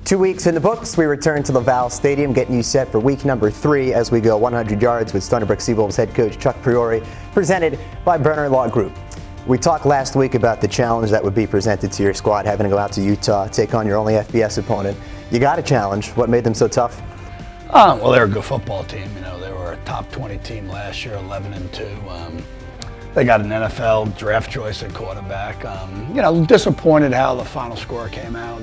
2 weeks in the books, we return to Laval Stadium, getting you set for week number 3 as we go 100 yards with Stony Brook Seawolves head coach Chuck Priore, presented by Bernard Law Group. We talked last week about the challenge that would be presented to your squad, having to go out to Utah, take on your only FBS opponent. You got a challenge. What made them so tough? Well, they're a good football team. You know, they were a top 20 team last year, 11-2. They got an NFL draft choice at quarterback. You know, disappointed how the final score came out.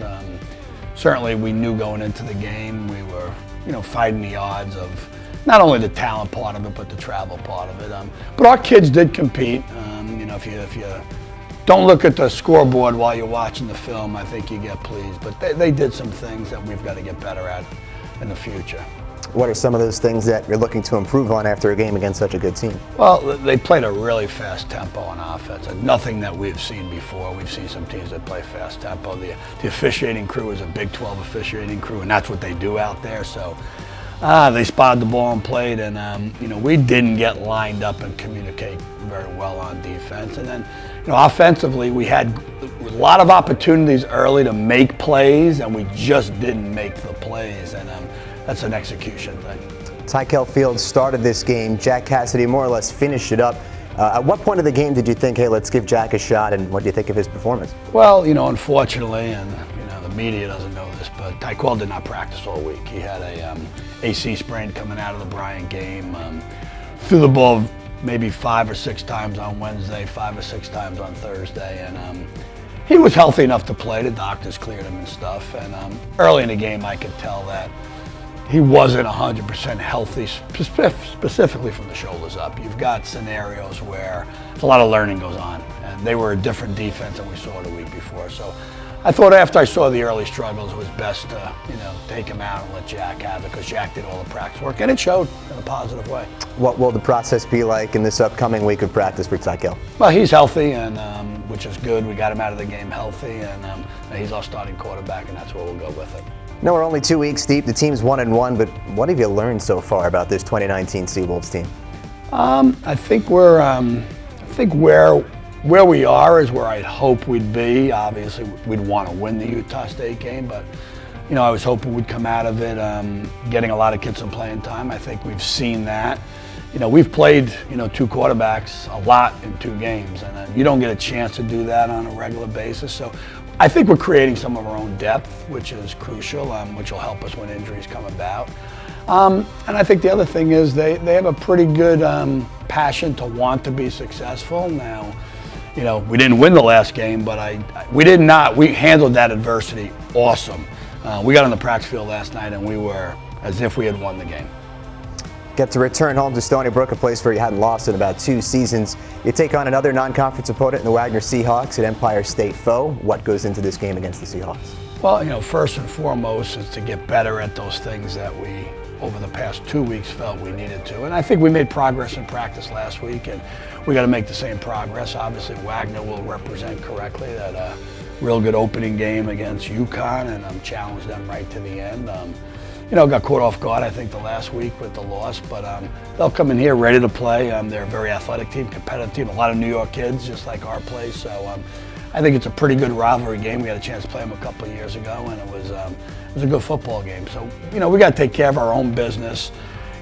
Certainly, we knew going into the game we were, you know, fighting the odds of not only the talent part of it, but the travel part of it. But our kids did compete. You know, if you don't look at the scoreboard while you're watching the film, I think you get pleased. But they did some things that we've got to get better at in the future. What are some of those things that you're looking to improve on after a game against such a good team? Well, they played a really fast tempo on offense. Nothing that we've seen before. We've seen some teams that play fast tempo. The officiating crew is a Big 12 officiating crew, and that's what they do out there. So they spotted the ball and played, and you know, we didn't get lined up and communicate very well on defense. And then, you know, offensively, we had a lot of opportunities early to make plays, and we just didn't make the plays. And that's an execution thing. Tykel Fields started this game. Jack Cassidy more or less finished it up. At what point of the game did you think, hey, let's give Jack a shot, and what do you think of his performance? Well, you know, unfortunately, and you know, the media doesn't know this, but Tykel did not practice all week. He had a AC sprain coming out of the Bryant game. Threw the ball maybe 5 or 6 times on Wednesday, 5 or 6 times on Thursday, and he was healthy enough to play. The doctors cleared him and stuff, and early in the game I could tell that he wasn't 100% healthy, specifically from the shoulders up. You've got scenarios where a lot of learning goes on, and they were a different defense than we saw the week before. So I thought after I saw the early struggles, it was best to, you know, take him out and let Jack have it, because Jack did all the practice work, and it showed in a positive way. What will the process be like in this upcoming week of practice for Tykel? Well, he's healthy, and which is good. We got him out of the game healthy, and he's our starting quarterback, and that's where we'll go with it. No, we're only 2 weeks deep. The team's 1-1, but what have you learned so far about this 2019 Seawolves team? I think where we are is where I'd hope we'd be. Obviously, we'd want to win the Utah State game, but you know, I was hoping we'd come out of it getting a lot of kids some playing time. I think we've seen that. You know, we've played, you know, 2 quarterbacks a lot in 2 games, and you don't get a chance to do that on a regular basis. So I think we're creating some of our own depth, which is crucial, which will help us when injuries come about. And I think the other thing is they have a pretty good passion to want to be successful. Now, you know, we didn't win the last game, but we handled that adversity awesome. We got on the practice field last night, and we were as if we had won the game. Get to return home to Stony Brook, a place where you hadn't lost in about 2 seasons. You take on another non-conference opponent in the Wagner Seahawks, an Empire State foe. What goes into this game against the Seahawks? Well, you know, first and foremost is to get better at those things that we, over the past 2 weeks, felt we needed to. And I think we made progress in practice last week, and we got to make the same progress. Obviously, Wagner will represent correctly that real good opening game against UConn, and challenge them right to the end. You know, got caught off guard, I think, the last week with the loss, but they'll come in here ready to play. They're a very athletic team, competitive team, a lot of New York kids, just like our place. So I think it's a pretty good rivalry game. We had a chance to play them a couple of years ago, and it was a good football game. So, you know, we got to take care of our own business,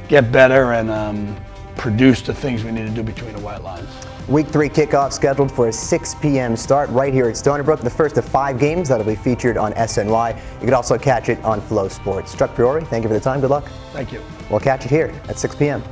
get better, and produce the things we need to do between the white lines. Week 3 kickoff scheduled for a 6 p.m. start right here at Stony Brook, the first of 5 games that'll be featured on SNY. You can also catch it on Flow Sports. Chuck Priore, thank you for the time. Good luck. Thank you. We'll catch it here at 6 p.m.